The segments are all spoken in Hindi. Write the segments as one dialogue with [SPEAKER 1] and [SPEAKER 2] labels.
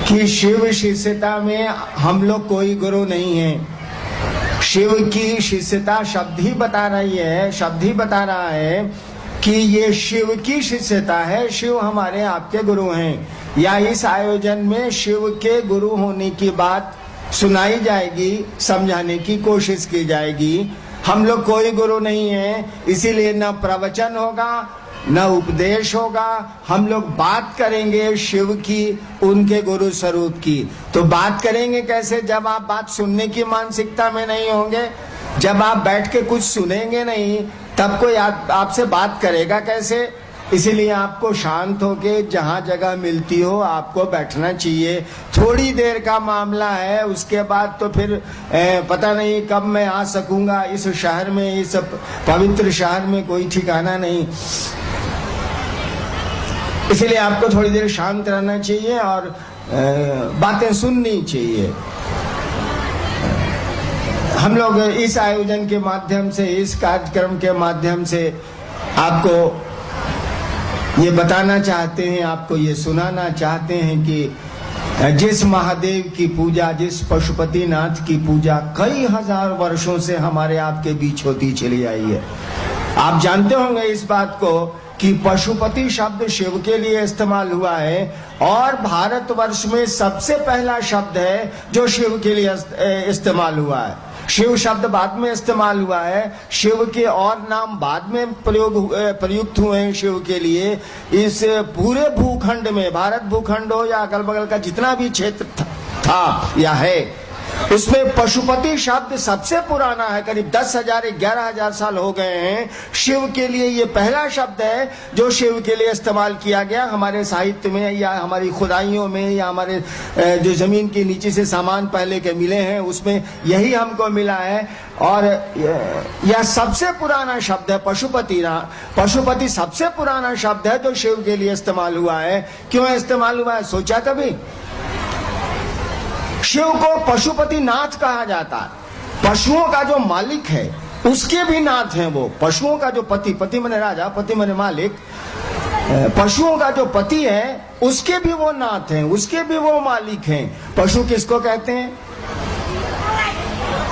[SPEAKER 1] कि शिव शिष्यता में हम लोग कोई गुरु नहीं है। शिव की शिष्यता शब्द ही बता रही है, शब्द ही बता रहा है कि ये शिव की शिष्यता है, शिव हमारे आपके गुरु हैं। या इस आयोजन में शिव के गुरु होने की बात सुनाई जाएगी, समझाने की कोशिश की जाएगी। हम लोग कोई गुरु नहीं है, इसीलिए न प्रवचन होगा न उपदेश होगा। हम लोग बात करेंगे शिव की, उनके गुरु स्वरूप की। तो बात करेंगे कैसे? जब आप बात सुनने की मानसिकता में नहीं होंगे, जब आप बैठ के कुछ सुनेंगे नहीं, तब कोई आपसे बात करेगा कैसे? इसीलिए आपको शांत होके जहां जगह मिलती हो आपको बैठना चाहिए। थोड़ी देर का मामला है, उसके बाद तो फिर पता नहीं कब मैं आ सकूंगा इस शहर में, इस पवित्र शहर में कोई ठिकाना नहीं। इसीलिए आपको थोड़ी देर शांत रहना चाहिए और बातें सुननी चाहिए। हम लोग इस आयोजन के माध्यम से, इस कार्यक्रम के माध्यम से आपको ये बताना चाहते हैं, आपको ये सुनाना चाहते हैं कि जिस महादेव की पूजा, जिस पशुपतिनाथ की पूजा कई हजार वर्षों से हमारे आपके बीच होती चली आई है। आप जानते होंगे इस बात को कि पशुपति शब्द शिव के लिए इस्तेमाल हुआ है और भारतवर्ष में सबसे पहला शब्द है जो शिव के लिए इस्तेमाल हुआ है। शिव शब्द बाद में इस्तेमाल हुआ है, शिव के और नाम बाद में प्रयुक्त हुए हैं शिव के लिए। इस पूरे भूखंड में, भारत भूखंड हो या अगल बगल का जितना भी क्षेत्र था या है, उसमें पशुपति शब्द सबसे पुराना है। करीब 10,000 11,000 साल हो गए हैं। शिव के लिए ये पहला शब्द है जो शिव के लिए इस्तेमाल किया गया हमारे साहित्य में या हमारी खुदाइयों में या हमारे जो जमीन के नीचे से सामान पहले के मिले हैं उसमें यही हमको मिला है। और यह सबसे पुराना शब्द है पशुपति। पशुपति सबसे पुराना शब्द है जो शिव के लिए इस्तेमाल हुआ है। क्यों इस्तेमाल हुआ है सोचा कभी? शिव को पशुपति नाथ कहा जाता है। पशुओं का जो मालिक है उसके भी नाथ हैं वो। पशुओं का जो पति, पति माने राजा, पति माने मालिक, पशुओं का जो पति है उसके भी वो नाथ हैं, उसके भी वो मालिक हैं। पशु किसको कहते हैं?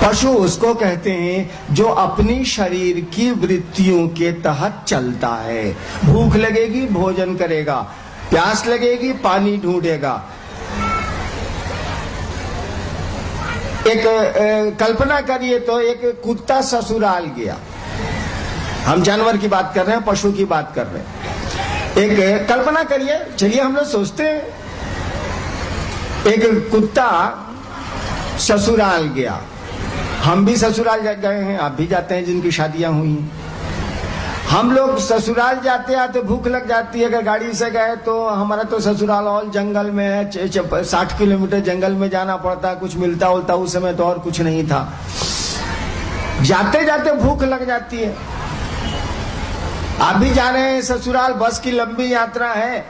[SPEAKER 1] पशु उसको कहते हैं जो अपनी शरीर की वृत्तियों के तहत चलता है। भूख लगेगी भोजन करेगा, प्यास लगेगी पानी ढूंढेगा। एक कल्पना करिए तो एक कुत्ता ससुराल गया, हम जानवर की बात कर रहे हैं, पशु की बात कर रहे हैं। एक कल्पना करिए, चलिए हम लोग सोचते हैं, एक कुत्ता ससुराल गया। हम भी ससुराल गए हैं, आप भी जाते हैं जिनकी शादियां हुई हैं। हम लोग ससुराल जाते आते भूख लग जाती है। अगर गाड़ी से गए तो हमारा तो ससुराल और जंगल में है, 60 किलोमीटर जंगल में जाना पड़ता है, कुछ मिलता उलता उस समय तो और कुछ नहीं था। जाते जाते भूख लग जाती है। आप भी जा रहे हैं ससुराल, बस की लंबी यात्रा है,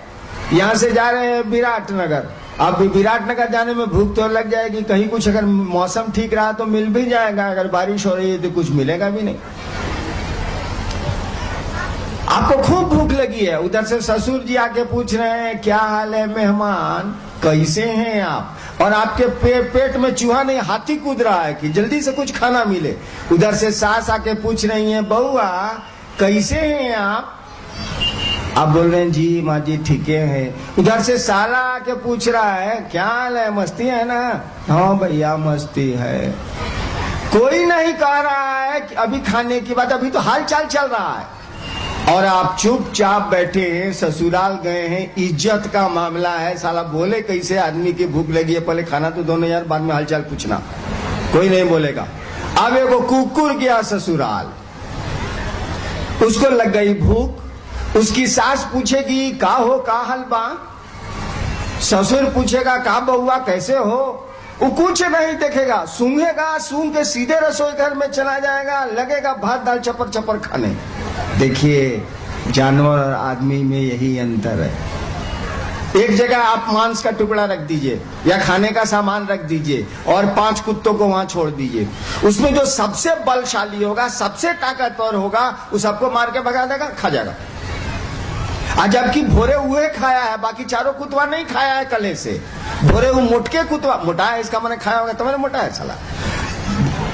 [SPEAKER 1] यहाँ से जा रहे हैं विराटनगर। अब विराटनगर जाने में भूख तो लग जाएगी, कहीं कुछ अगर मौसम ठीक रहा तो मिल भी जाएगा, अगर बारिश हो रही है तो कुछ मिलेगा भी नहीं। आपको खूब भूख लगी है, उधर से ससुर जी आके पूछ रहे हैं क्या हाल है मेहमान, कैसे हैं आप? और आपके पेट में चूहा नहीं हाथी कूद रहा है कि जल्दी से कुछ खाना मिले। उधर से सास आके पूछ रही है बउआ कैसे हैं आप? आप बोल रहे हैं जी माँ जी ठीक है। उधर से साला आके पूछ रहा है क्या हाल है, मस्ती है ना? हाँ भैया मस्ती है। कोई नहीं कह रहा है कि अभी खाने की बात, अभी तो हाल चाल चल रहा है और आप चुपचाप बैठे हैं, ससुराल गए हैं, इज्जत का मामला है। साला बोले कैसे? आदमी की भूख लगी है, पहले खाना तो दोनों यार, बाद में हालचाल पूछना, कोई नहीं बोलेगा। अब एगो कुकुर गया ससुराल, उसको लग गई भूख, उसकी सास पूछेगी का हो का हलवा, ससुर पूछेगा का बउआ कैसे हो, वो कुछ नहीं देखेगा, सूंघेगा, सूंघ के सीधे रसोई घर में चला जाएगा, लगेगा भात दाल चपर चपर खाने। देखिए जानवर और आदमी में यही अंतर है। एक जगह आप मांस का टुकड़ा रख दीजिए या खाने का सामान रख दीजिए और 5 कुत्तों को वहां छोड़ दीजिए, उसमें जो सबसे बलशाली होगा, सबसे ताकतवर होगा, वो सबको मार के भगा देगा, खा जाएगा। आज जबकि भोरे हुए खाया है, बाकी चारों कुतवा नहीं खाया है कले से। भोरे वो मोटके कुतवा, मोटा है इसका मैंने खाया होगा तो मैंने मोटा है साला,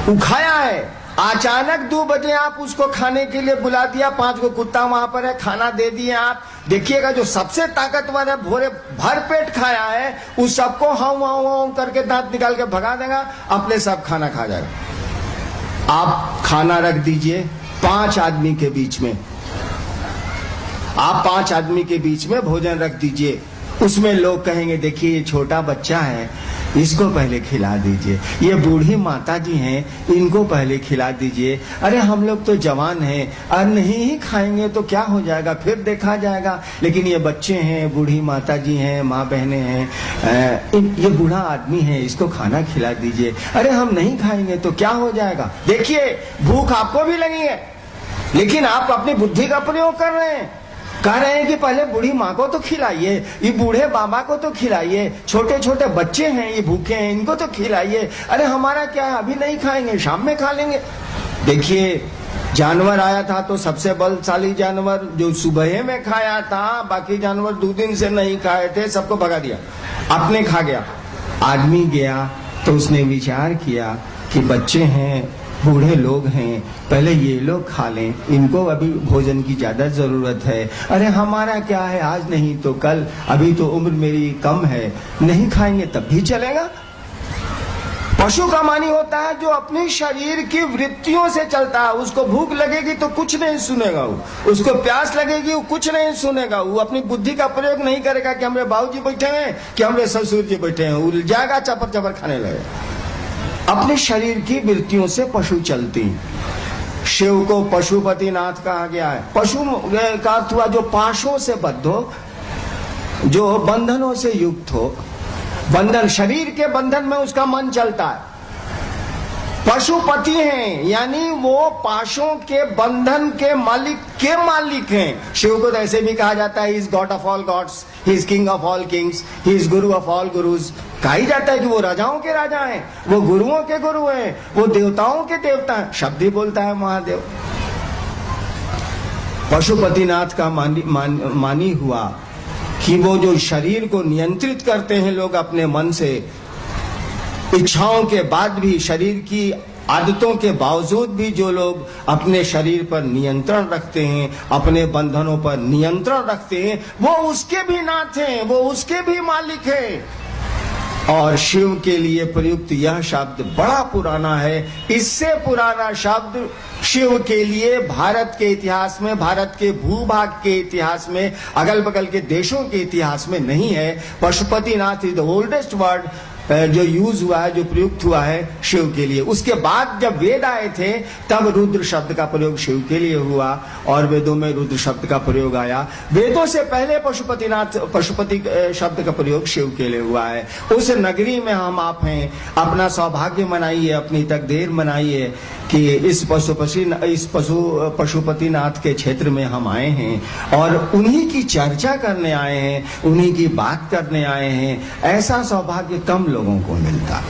[SPEAKER 1] वो खाया है। अचानक 2 बजे आप उसको खाने के लिए बुला दिया, 5 को कुत्ता वहां पर है, खाना दे दिए आप। देखिएगा जो सबसे ताकतवर है, भोरे भर पेट खाया है, उस सबको हाउ हाउ हाउ करके दांत निकाल के भगा देगा, अपने सब खाना खा जाएगा। आप खाना रख दीजिए 5 आदमी के बीच में, आप 5 आदमी के बीच में भोजन रख दीजिए। उसमें लोग कहेंगे देखिए ये छोटा बच्चा है, इसको पहले खिला दीजिए, ये बूढ़ी माता जी हैं, इनको पहले खिला दीजिए। अरे हम लोग तो जवान हैं और नहीं ही खाएंगे तो क्या हो जाएगा, फिर देखा जाएगा। लेकिन ये बच्चे हैं, बूढ़ी माता जी हैं, माँ बहनें हैं, ये बूढ़ा आदमी है, इसको खाना खिला दीजिए। अरे हम नहीं खाएंगे तो क्या हो जाएगा। देखिए भूख आपको भी लगी है, लेकिन आप अपनी बुद्धि का प्रयोग कर रहे हैं, कह रहे हैं कि पहले बूढ़ी माँ को तो खिलाइए, ये बूढ़े बाबा को तो खिलाइए, छोटे छोटे बच्चे हैं ये भूखे हैं, इनको तो खिलाइए। अरे हमारा क्या है, अभी नहीं खाएंगे, शाम में खा लेंगे। देखिए जानवर आया था तो सबसे बलशाली जानवर जो सुबह में खाया था, बाकी जानवर 2 दिन से नहीं खाए थे, सबको भगा दिया, अपने खा गया। आदमी गया तो उसने विचार किया कि बच्चे हैं, बूढ़े लोग हैं, पहले ये लोग खा लें, इनको अभी भोजन की ज्यादा जरूरत है। अरे हमारा क्या है, आज नहीं तो कल, अभी तो उम्र मेरी कम है, नहीं खाएंगे तब भी चलेगा। पशु का मानी होता है जो अपने शरीर की वृत्तियों से चलता है। उसको भूख लगेगी तो कुछ नहीं सुनेगा वो, उसको प्यास लगेगी वो कुछ नहीं सुनेगा, वो अपनी बुद्धि का प्रयोग नहीं करेगा कि हमारे बाबूजी बैठे हैं, कि हमारे ससुर जी बैठे हैं, उल जाएगा, चपर चपर खाने लगेगा। अपने शरीर की वृत्तियों से पशु चलती। शिव को पशुपति नाथ कहा गया है। पशु का अर्थ हुआ जो पाशों से बद्ध हो, जो बंधनों से युक्त हो, बंधन, शरीर के बंधन में उसका मन चलता है। पशुपति हैं, यानी वो पाशों के बंधन के मालिक हैं। शिव को तो ऐसे भी कहा जाता है, he is God of all gods, he is king of all kings, he is guru of all gurus. कहा ही जाता है कि वो राजाओं के राजा हैं, वो गुरुओं के गुरु हैं, वो देवताओं के देवता हैं। शब्द ही बोलता है महादेव। पशुपतिनाथ का मानी हुआ कि वो जो शरीर को नियंत्रित करते हैं लोग अपने मन से, इच्छाओं के बाद भी, शरीर की आदतों के बावजूद भी जो लोग अपने शरीर पर नियंत्रण रखते हैं, अपने बंधनों पर नियंत्रण रखते हैं, वो उसके भी नाथ हैं, वो उसके भी मालिक हैं। और शिव के लिए प्रयुक्त यह शब्द बड़ा पुराना है। इससे पुराना शब्द शिव के लिए भारत के इतिहास में, भारत के भूभाग के इतिहास में, अगल बगल के देशों के इतिहास में नहीं है। Pashupatinath is the oldest word जो यूज हुआ है, जो प्रयुक्त हुआ है शिव के लिए। उसके बाद जब वेद आए थे तब रुद्र शब्द का प्रयोग शिव के लिए हुआ और वेदों में रुद्र शब्द का प्रयोग आया। वेदों से पहले पशुपति शब्द का प्रयोग शिव के लिए हुआ है। उस नगरी में हम आप हैं, अपना सौभाग्य मनाइए, अपनी तकदीर मनाइए कि इस पशुपतिनाथ के क्षेत्र में हम आए हैं और उन्हीं की चर्चा करने आए हैं, उन्हीं की बात करने आए हैं। ऐसा सौभाग्य कम लोगों को मिलता।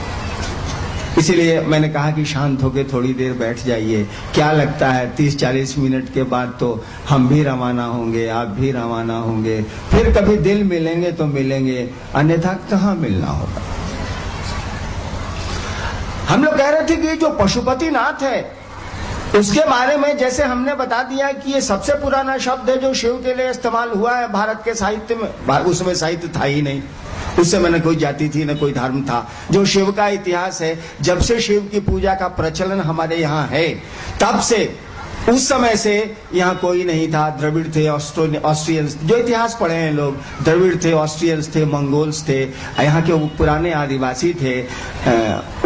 [SPEAKER 1] इसलिए मैंने कहा कि शांत होकर थोड़ी देर बैठ जाइए। क्या लगता है 30-40 मिनट के बाद तो हम भी रवाना होंगे, आप भी रवाना होंगे, फिर कभी दिल मिलेंगे तो मिलेंगे, अन्यथा कहाँ मिलना होगा। हम लोग कह रहे थे कि जो पशुपतिनाथ है उसके बारे में जैसे हमने बता दिया कि ये सबसे पुराना शब्द है जो शिव के लिए इस्तेमाल हुआ है भारत के साहित्य में। उसमें साहित्य था ही नहीं, उस समय न कोई जाति थी न कोई धर्म था। जो शिव का इतिहास है, जब से शिव की पूजा का प्रचलन हमारे यहाँ है तब से, उस समय से यहाँ कोई नहीं था। द्रविड़ थे, ऑस्ट्रियंस, जो इतिहास पढ़े हैं लोग, द्रविड़ थे, ऑस्ट्रियंस थे, मंगोल्स थे, यहाँ के पुराने आदिवासी थे।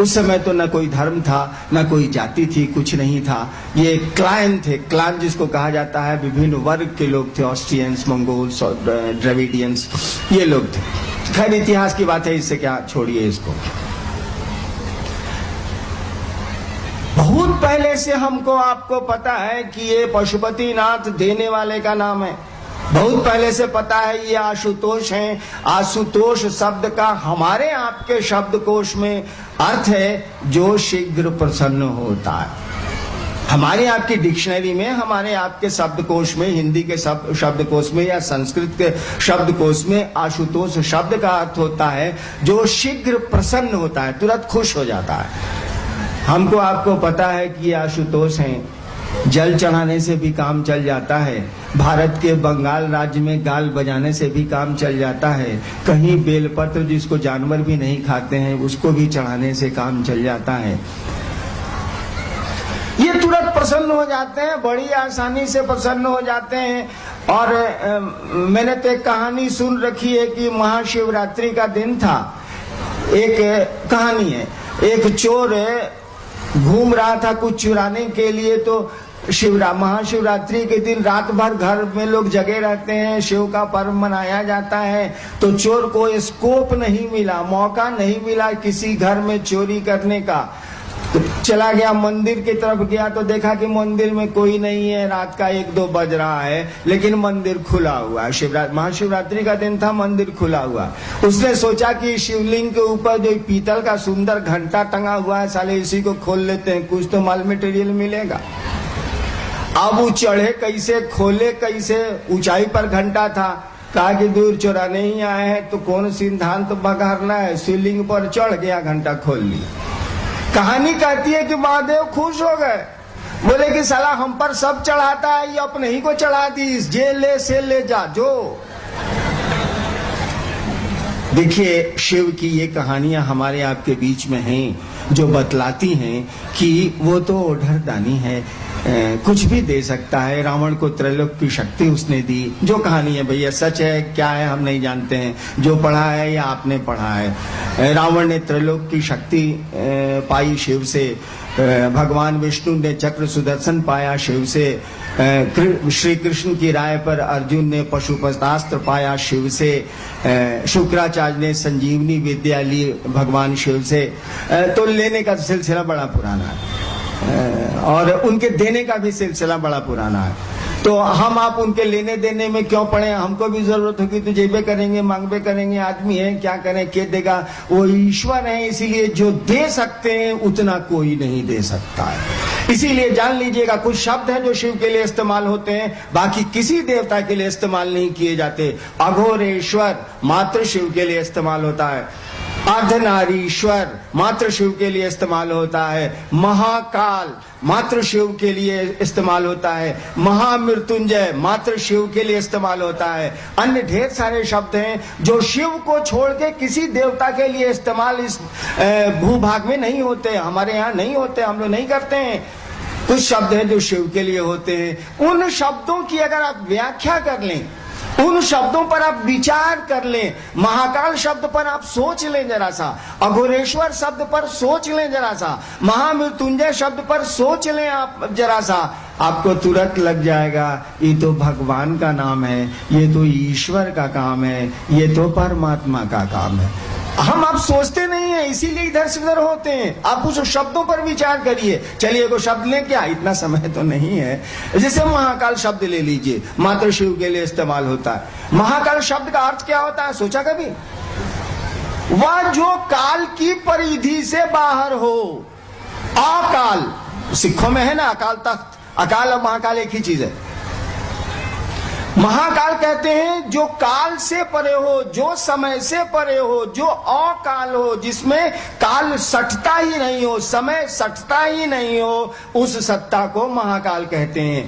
[SPEAKER 1] उस समय तो न कोई धर्म था न कोई जाति थी, कुछ नहीं था। ये क्लान थे, क्लान जिसको कहा जाता है, विभिन्न वर्ग के लोग थे, ऑस्ट्रियंस, मंगोल्स और द्रविडियंस, ये लोग थे। खैर इतिहास की बात है, इससे क्या, छोड़िए इसको। बहुत पहले से हमको आपको पता है कि ये पशुपतिनाथ देने वाले का नाम है। बहुत पहले से पता है ये आशुतोष हैं। आशुतोष शब्द का हमारे आपके शब्दकोश में अर्थ है जो शीघ्र प्रसन्न होता है। हमारे आपकी डिक्शनरी में, हमारे आपके शब्दकोश में, हिंदी के शब्दकोश में या संस्कृत के शब्दकोश में आशुतोष शब्द का अर्थ होता है जो शीघ्र प्रसन्न होता है, तुरंत खुश हो जाता है। हमको आपको पता है कि आशुतोष हैं, जल चढ़ाने से भी काम चल जाता है, भारत के बंगाल राज्य में गाल बजाने से भी काम चल जाता है, कहीं बेलपत्र जिसको जानवर भी नहीं खाते हैं उसको भी चढ़ाने से काम चल जाता है। ये तुरंत प्रसन्न हो जाते हैं, बड़ी आसानी से प्रसन्न हो जाते हैं। और मैंने तो एक कहानी सुन रखी है कि महाशिवरात्रि का दिन था। एक कहानी है, एक चोर घूम रहा था कुछ चुराने के लिए, तो महाशिवरात्रि के दिन रात भर घर में लोग जगे रहते हैं, शिव का पर्व मनाया जाता है। तो चोर को स्कोप नहीं मिला, मौका नहीं मिला किसी घर में चोरी करने का। तो चला गया, मंदिर की तरफ गया तो देखा कि मंदिर में कोई नहीं है, रात का 1-2 बज रहा है, लेकिन मंदिर खुला हुआ है। महाशिवरात्रि का दिन था, मंदिर खुला हुआ। उसने सोचा कि शिवलिंग के ऊपर जो पीतल का सुंदर घंटा टंगा हुआ है, साले इसी को खोल लेते हैं, कुछ तो माल मटेरियल मिलेगा। अब वो चढ़े कैसे, खोले कैसे, ऊंचाई पर घंटा था। कहा कि दूर चुराने ही आए हैं तो कौन सिद्धांत बघारना है, शिवलिंग पर चढ़ गया, घंटा खोल लिया। कहानी कहती है कि महादेव खुश हो गए, बोले कि साला हम पर सब चढ़ाता है, ये अपने ही को चढ़ा दी, जे ले से ले जा जो। देखिए, शिव की ये कहानियां हमारे आपके बीच में हैं जो बतलाती हैं कि वो तो ओढ़रदानी है, कुछ भी दे सकता है। रावण को त्रैलोक की शक्ति उसने दी। जो कहानी है भैया सच है क्या है हम नहीं जानते हैं, जो पढ़ा है या आपने पढ़ा है। रावण ने त्रैलोक की शक्ति पाई शिव से, भगवान विष्णु ने चक्र सुदर्शन पाया शिव से, श्री कृष्ण की राय पर अर्जुन ने पशुपतास्त्र पाया शिव से, शुक्राचार्य ने संजीवनी विद्या ली भगवान शिव से। तो लेने का सिलसिला बड़ा पुराना है और उनके देने का भी सिलसिला बड़ा पुराना है। तो हम आप उनके लेने देने में क्यों पड़े, हमको भी जरूरत होगी तो जेबे करेंगे, मांगबे करेंगे, आदमी है क्या करें, के देगा, वो ईश्वर है। इसीलिए जो दे सकते हैं उतना कोई नहीं दे सकता है। इसीलिए जान लीजिएगा, कुछ शब्द हैं जो शिव के लिए इस्तेमाल होते हैं, बाकी किसी देवता के लिए इस्तेमाल नहीं किए जाते। अघोरेश्वर मात्र शिव के लिए इस्तेमाल होता है, अर्धनारीश्वर मात्र शिव के लिए इस्तेमाल होता है, महाकाल मात्र शिव के लिए इस्तेमाल होता है, महामृत्युंजय मात्र शिव के लिए इस्तेमाल होता है। अन्य ढेर सारे शब्द हैं जो शिव को छोड़ के किसी देवता के लिए इस्तेमाल इस भूभाग में नहीं होते, हमारे यहाँ नहीं होते, हम लोग नहीं करते हैं। कुछ शब्द हैं जो शिव के लिए होते हैं। उन शब्दों की अगर आप व्याख्या कर लें, उन शब्दों पर आप विचार कर लें, महाकाल शब्द पर आप सोच लें जरा सा, अघोरेश्वर शब्द पर सोच लें जरा सा, महामृत्युंजय शब्द पर सोच लें आप जरा सा, आपको तुरंत लग जाएगा ये तो भगवान का नाम है, ये तो ईश्वर का काम है, ये तो परमात्मा का काम है। हम आप सोचते नहीं है, इसीलिए इधर से उधर होते हैं। आप उस शब्दों पर विचार करिए। चलिए को शब्द लें, क्या इतना समय तो नहीं है। जैसे महाकाल शब्द ले लीजिए, मात्र शिव के लिए इस्तेमाल होता है। महाकाल शब्द का अर्थ क्या होता है, सोचा कभी? वह जो काल की परिधि से बाहर हो। अकाल सिखों में है ना, अकाल तख्त, अकाल और महाकाल एक ही चीज है। महाकाल कहते हैं जो काल से परे हो, जो समय से परे हो, जो अकाल हो, जिसमें काल सटता ही नहीं हो, समय सटता ही नहीं हो, उस सत्ता को महाकाल कहते हैं।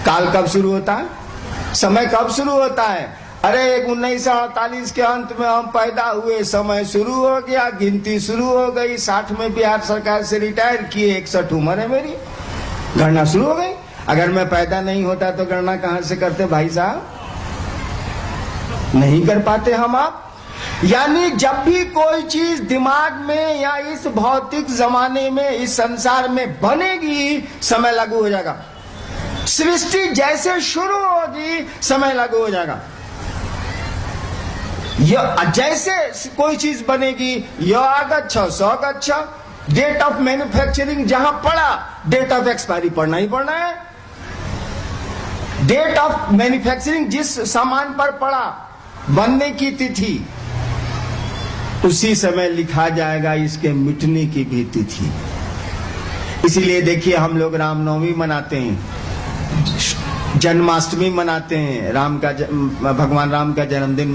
[SPEAKER 1] काल कब शुरू होता है, समय कब शुरू होता है? अरे 1948 के अंत में हम पैदा हुए, समय शुरू हो गया, गिनती शुरू हो गई। 60 में बिहार सरकार से रिटायर किए, 61 उम्र है मेरी, गणना शुरू हो गई। अगर मैं पैदा नहीं होता तो गणना कहां से करते भाई साहब? नहीं कर पाते हम आप। यानी जब भी कोई चीज दिमाग में या इस भौतिक जमाने में, इस संसार में बनेगी, समय लागू हो जाएगा। सृष्टि जैसे शुरू होगी, समय लागू हो जाएगा। जैसे कोई चीज बनेगी, यगच्छ सगच्छ, डेट ऑफ मैन्युफैक्चरिंग जहां पड़ा, डेट ऑफ एक्सपायरी पढ़ना ही पड़ना है। डेट ऑफ मैन्युफैक्चरिंग जिस सामान पर पड़ा, बनने की तिथि, उसी समय लिखा जाएगा इसके मिटने की भी तिथि। इसीलिए देखिए हम लोग रामनवमी मनाते हैं, जन्माष्टमी मनाते हैं, भगवान राम का जन्मदिन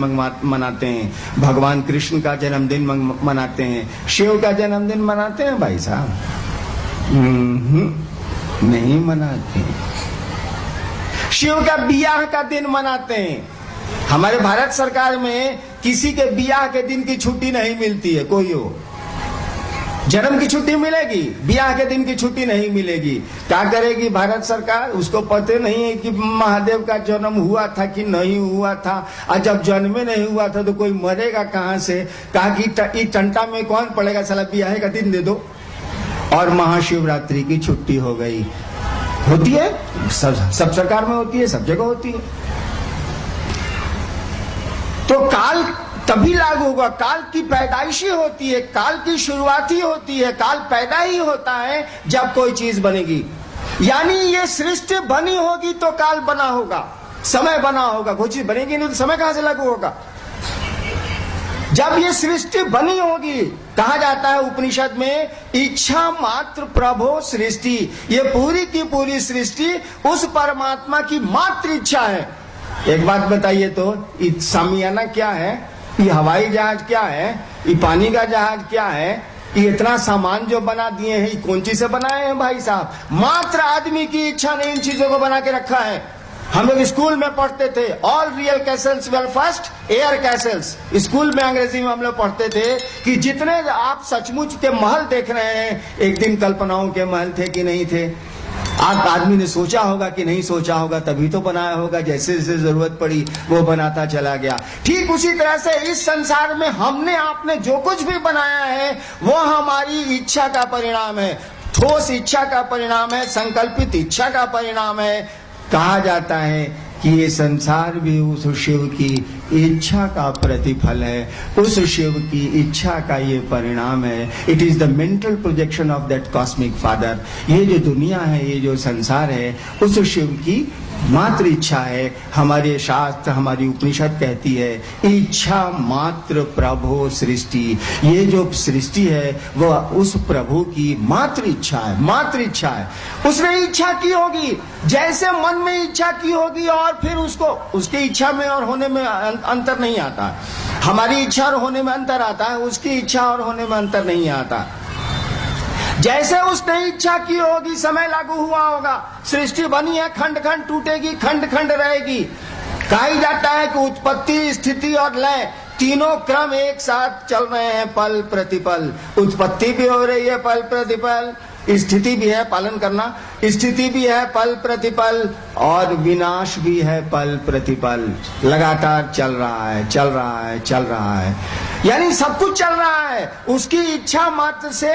[SPEAKER 1] मनाते हैं, भगवान कृष्ण का जन्मदिन मनाते हैं, शिव का जन्मदिन मनाते हैं भाई साहब? नहीं मनाते। शिव का बियाह का दिन मनाते हैं। हमारे भारत सरकार में किसी के बियाह के दिन की छुट्टी नहीं मिलती है, कोई हो। जन्म की छुट्टी मिलेगी, ब्याह के दिन की छुट्टी नहीं मिलेगी। क्या करेगी भारत सरकार? उसको पता नहीं है कि महादेव का जन्म हुआ था कि नहीं हुआ था, और जब जन्म नहीं हुआ था तो कोई मरेगा कहां से? कहा कि टंटा में कौन पड़ेगा, साला ब्याह का दिन दे दो। और महाशिवरात्रि की छुट्टी हो गई। होती है, सब सरकार में होती है, सब जगह होती है। तो काल तभी लागू होगा, काल की पैदाइश ही होती है, काल की शुरुआत ही होती है, काल पैदा ही होता है जब कोई चीज बनेगी। यानी ये सृष्टि बनी होगी तो काल बना होगा, समय बना होगा। कोई चीज बनेगी नहीं तो समय कहां से लागू होगा? जब ये सृष्टि बनी होगी, कहा जाता है उपनिषद में, इच्छा मात्र प्रभो सृष्टि। ये पूरी की पूरी सृष्टि उस परमात्मा की मात्र इच्छा है। एक बात बताइए तो, सामियाना क्या है, ये हवाई जहाज क्या है, ये पानी का जहाज क्या है, ये इतना सामान जो बना दिए हैं, ये कौन चीज से बनाए हैं भाई साहब? मात्र आदमी की इच्छा ने इन चीजों को बना के रखा है। हम लोग स्कूल में पढ़ते थे, all real Castle's well first air Castle's. School में अंग्रेजी में हम लोग पढ़ते थे कि जितने आप सचमुच के महल देख रहे हैं, एक दिन कल्पनाओं के महल थे कि नहीं थे? आप आदमी ने सोचा होगा कि नहीं सोचा होगा, तभी तो बनाया होगा। जैसे जैसे जरूरत पड़ी वो बनाता चला गया। ठीक उसी तरह से इस संसार में हमने आपने जो कुछ भी बनाया है वो हमारी इच्छा का परिणाम है, ठोस इच्छा का परिणाम है, संकल्पित इच्छा का परिणाम है। कहा जाता है कि ये संसार भी उस शिव की इच्छा का प्रतिफल है, उस शिव की इच्छा का ये परिणाम है। It is the mental projection of that cosmic father. ये जो दुनिया है, ये जो संसार है, उस शिव की मात्र इच्छा है। हमारे शास्त्र, हमारी उपनिषद कहती है, इच्छा मात्र प्रभु सृष्टि। ये जो सृष्टि है वो उस प्रभु की मात्र इच्छा है, मात्र इच्छा है। उसने इच्छा की होगी, जैसे मन में इच्छा की होगी, और फिर उसको उसकी इच्छा में और होने में अंतर नहीं आता। हमारी इच्छा और होने में अंतर आता है, उसकी इच्छा और होने में अंतर नहीं आता। जैसे उसने इच्छा की होगी, समय लागू हुआ होगा, सृष्टि बनी है, खंड खंड टूटेगी, खंड खंड रहेगी। कहा जाता है कि उत्पत्ति, स्थिति और लय तीनों क्रम एक साथ चल रहे हैं, पल प्रतिपल। उत्पत्ति भी हो रही है पल प्रतिपल, स्थिति भी है, पालन करना, स्थिति भी है पल प्रतिपल, और विनाश भी है पल प्रतिपल। लगातार चल रहा है, चल रहा है, चल रहा है, यानी सब कुछ चल रहा है। उसकी इच्छा मात्र से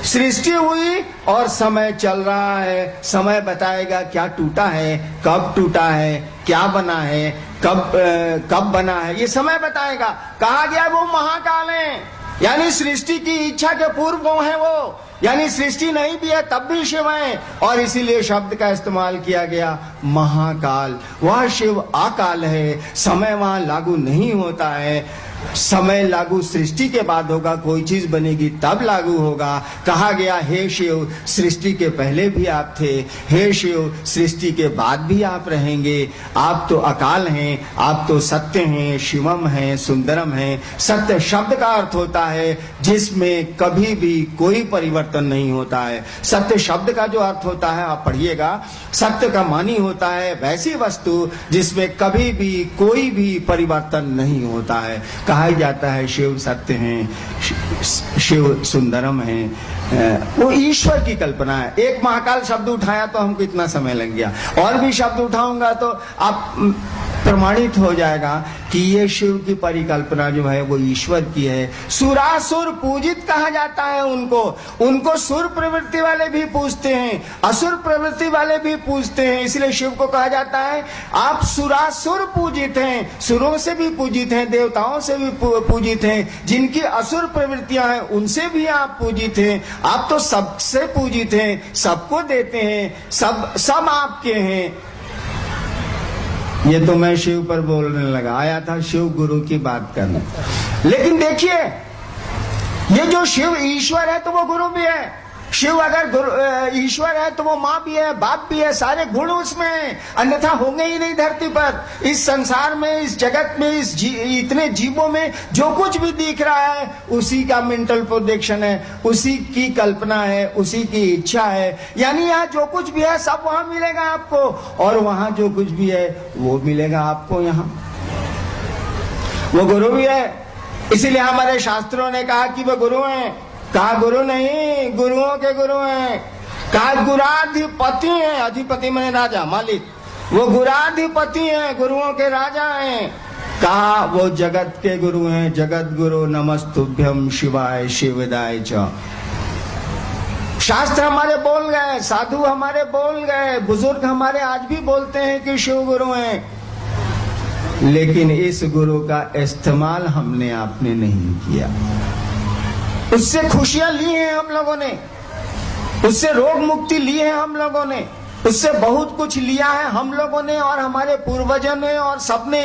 [SPEAKER 1] सृष्टि हुई और समय चल रहा है। समय बताएगा क्या टूटा है, कब टूटा है, क्या बना है, कब बना है, ये समय बताएगा। कहा गया वो महाकाल है, यानी सृष्टि की इच्छा के पूर्व वो है वो, यानी सृष्टि नहीं भी है तब भी शिव है। और इसीलिए शब्द का इस्तेमाल किया गया महाकाल। वह शिव अकाल है, समय वहां लागू नहीं होता है। समय लागू सृष्टि के बाद होगा, कोई चीज बनेगी तब लागू होगा। कहा गया, हे शिव सृष्टि के पहले भी आप थे, हे शिव सृष्टि के बाद भी आप रहेंगे। आप तो अकाल हैं, आप तो सत्य हैं, शिवम हैं, सुंदरम हैं। सत्य शब्द का अर्थ होता है जिसमें कभी भी कोई परिवर्तन नहीं होता है। सत्य शब्द का जो अर्थ होता है, आप पढ़िएगा, सत्य का मानी होता है वैसी वस्तु जिसमें कभी भी कोई भी परिवर्तन नहीं होता है। कहा जाता है शिव सत्य हैं, शिव सुंदरम हैं। वो ईश्वर की कल्पना है। एक महाकाल शब्द उठाया तो हमको इतना समय लग गया, और भी शब्द उठाऊंगा तो आप प्रमाणित हो जाएगा कि ये शिव की परिकल्पना जो है वो ईश्वर की है। सुरासुर पूजित कहा जाता है उनको सुर प्रवृत्ति वाले भी पूजते हैं, असुर प्रवृत्ति वाले भी पूजते हैं। इसलिए शिव को कहा जाता है आप सुरासुर पूजित हैं, सुरों से भी पूजित हैं, देवताओं से भी पूजित हैं। जिनकी असुर प्रवृत्तियां हैं उनसे भी आप पूजित हैं। आप तो सबसे पूजित हैं, सबको देते हैं, सब आपके हैं। ये तो मैं शिव पर बोलने लगा, आया था शिव गुरु की बात करने। लेकिन देखिए, ये जो शिव ईश्वर है तो वो गुरु भी है। शिव अगर ईश्वर है तो वो माँ भी है, बाप भी है, सारे गुण उसमें हैं, अन्यथा होंगे ही नहीं धरती पर। इस संसार में, इस जगत में, इतने जीवों में जो कुछ भी दिख रहा है उसी का मेंटल प्रोजेक्शन है, उसी की कल्पना है, उसी की इच्छा है। यानी यहाँ जो कुछ भी है सब वहां मिलेगा आपको, और वहां जो कुछ भी है वो मिलेगा आपको यहाँ। वो गुरु भी है, इसीलिए हमारे शास्त्रों ने कहा कि वो गुरु हैं। कहा गुरु नहीं, गुरुओं के गुरु हैं। कहा गुराधिपति हैं, अधिपति मैंने राजा, मालिक। वो गुराधिपति हैं, गुरुओं के राजा हैं। कहा वो जगत के गुरु हैं, जगत गुरु नमस्तुभ्यम शिवाय शिवदाय च। शास्त्र हमारे बोल गए, साधु हमारे बोल गए, बुजुर्ग हमारे आज भी बोलते हैं कि शिव गुरु हैं, लेकिन इस गुरु का इस्तेमाल हमने आपने नहीं किया। उससे खुशियां ली हैं हम लोगों ने, उससे रोग मुक्ति ली है हम लोगों ने, उससे बहुत कुछ लिया है हम लोगों ने और हमारे पूर्वजों ने और सबने,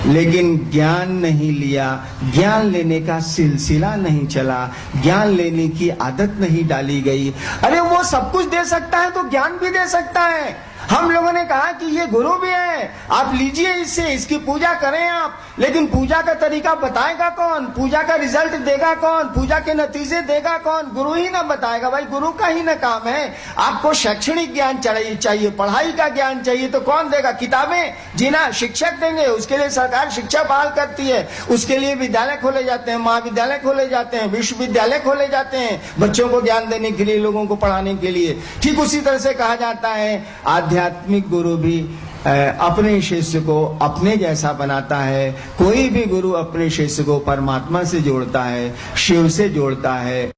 [SPEAKER 1] लेकिन ज्ञान नहीं लिया। ज्ञान लेने का सिलसिला नहीं चला, ज्ञान लेने की आदत नहीं डाली गई। अरे वो सब कुछ दे सकता है तो ज्ञान भी दे सकता है। हम लोगों ने कहा कि ये गुरु भी है, आप लीजिए इससे, इसकी पूजा करें आप, लेकिन पूजा का तरीका बताएगा कौन? पूजा का रिजल्ट देगा कौन? पूजा के नतीजे देगा कौन? गुरु ही ना बताएगा। भाई गुरु का ही ना काम है। आपको शैक्षणिक ज्ञान चाहिए, पढ़ाई का ज्ञान चाहिए, तो कौन देगा? किताबें जिना शिक्षक देंगे, उसके लिए सरकार शिक्षा बहाल करती है, उसके लिए विद्यालय खोले जाते हैं, महाविद्यालय खोले जाते हैं, विश्वविद्यालय खोले जाते हैं बच्चों को ज्ञान देने के लिए, लोगों को पढ़ाने के लिए। ठीक उसी तरह से कहा जाता है आध्यात्मिक गुरु भी अपने शिष्य को अपने जैसा बनाता है। कोई भी गुरु अपने शिष्य को परमात्मा से जोड़ता है, शिव से जोड़ता है।